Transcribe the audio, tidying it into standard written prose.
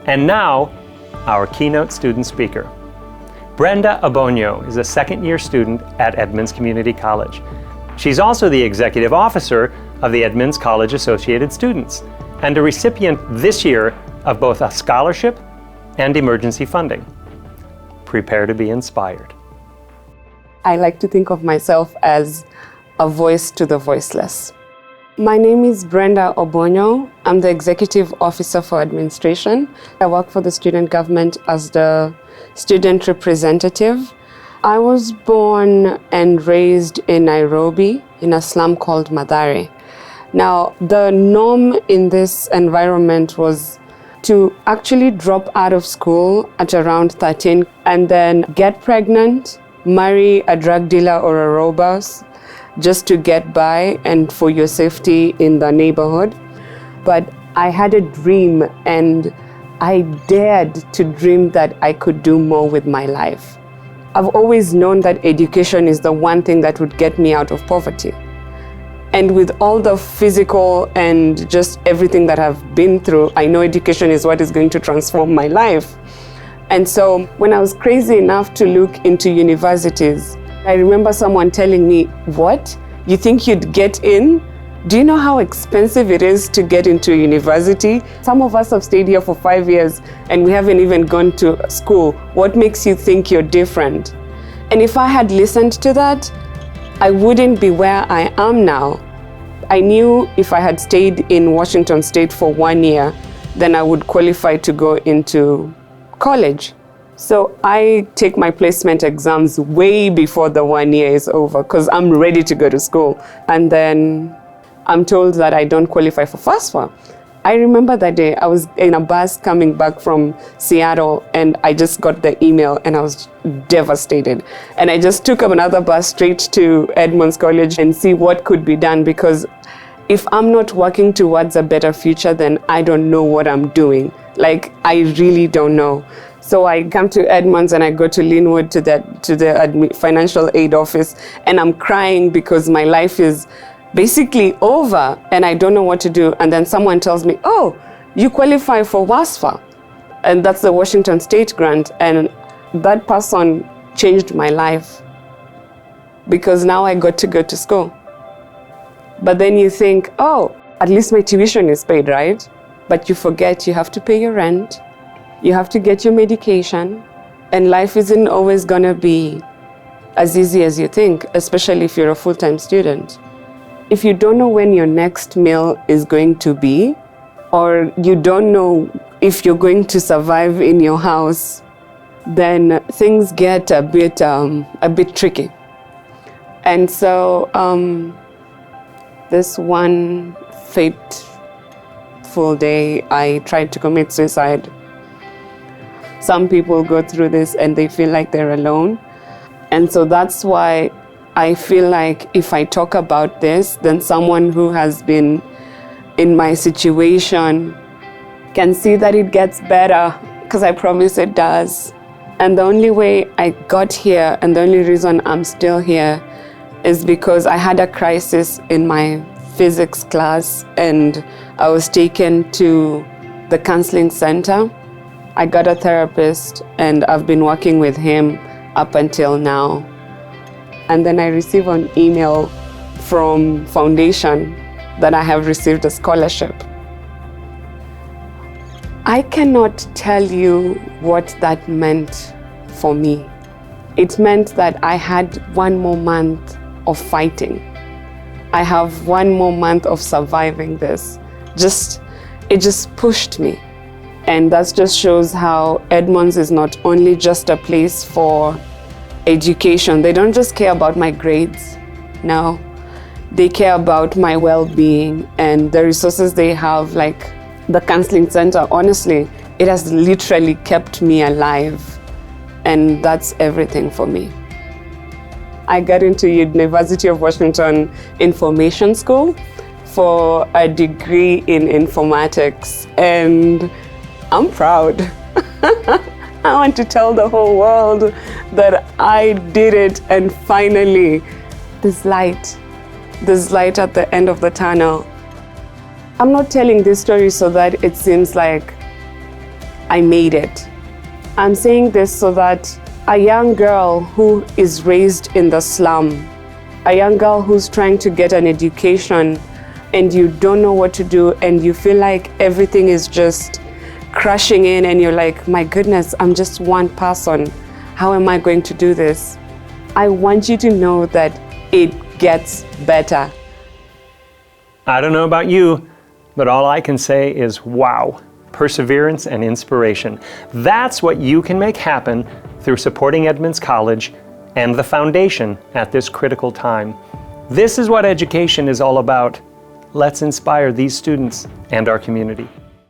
And now, our keynote student speaker. Brenda Abonio is a second-year student at Edmonds Community College. She's also the executive officer of the Edmonds College Associated Students and a recipient this year of both a scholarship and emergency funding. Prepare to be inspired. I like to think of myself as a voice to the voiceless. My name is Brenda Abonio. I'm the Executive Officer for Administration. I work for the student government as the student representative. I was born and raised in Nairobi in a slum called Mathare. Now, the norm in this environment was to actually drop out of school at around 13 and then get pregnant, marry a drug dealer or a robber just to get by and for your safety in the neighborhood. But I had a dream and I dared to dream that I could do more with my life. I've always known that education is the one thing that would get me out of poverty. And with all the physical and just everything that I've been through, I know education is what is going to transform my life. And so when I was crazy enough to look into universities, I remember someone telling me, "What? You think you'd get in? Do you know how expensive it is to get into a university? Some of us have stayed here for 5 years and we haven't even gone to school. What makes you think you're different?" And if I had listened to that, I wouldn't be where I am now. I knew if I had stayed in Washington State for 1 year, then I would qualify to go into college. So I take my placement exams way before the 1 year is over because I'm ready to go to school. And then I'm told that I don't qualify for FAFSA. I remember that day I was in a bus coming back from Seattle and I just got the email and I was devastated. And I just took another bus straight to Edmonds College and see what could be done, because if I'm not working towards a better future, then I don't know what I'm doing. Like, I really don't know. So I come to Edmonds and I go to Linwood to the financial aid office, and I'm crying because my life is basically over and I don't know what to do. And then someone tells me, "Oh, you qualify for WASFA." And that's the Washington State grant. And that person changed my life because now I got to go to school. But then you think, oh, at least my tuition is paid, right? But you forget you have to pay your rent, you have to get your medication, and life isn't always gonna be as easy as you think, especially if you're a full-time student. If you don't know when your next meal is going to be, or you don't know if you're going to survive in your house, then things get a bit tricky. And so this one fateful day, I tried to commit suicide. Some people go through this and they feel like they're alone. And so that's why I feel like if I talk about this, then someone who has been in my situation can see that it gets better, because I promise it does. And the only way I got here and the only reason I'm still here is because I had a crisis in my physics class and I was taken to the counseling center. I got a therapist and I've been working with him up until now. And then I received an email from Foundation that I have received a scholarship. I cannot tell you what that meant for me. It meant that I had 1 more month of fighting. I have 1 more month of surviving this. It just pushed me. And that just shows how Edmonds is not only just a place for education. They don't just care about my grades, no. They care about my well-being and the resources they have, like the counseling center. Honestly, it has literally kept me alive, and that's everything for me. I got into University of Washington Information School for a degree in informatics, and I'm proud. I want to tell the whole world that I did it, and finally, there's light at the end of the tunnel. I'm not telling this story so that it seems like I made it. I'm saying this so that a young girl who is raised in the slum, a young girl who's trying to get an education and you don't know what to do and you feel like everything is just crashing in and you're like, my goodness, I'm just one person. How am I going to do this? I want you to know that it gets better. I don't know about you, but all I can say is wow. Perseverance and inspiration. That's what you can make happen through supporting Edmonds College and the foundation at this critical time. This is what education is all about. Let's inspire these students and our community.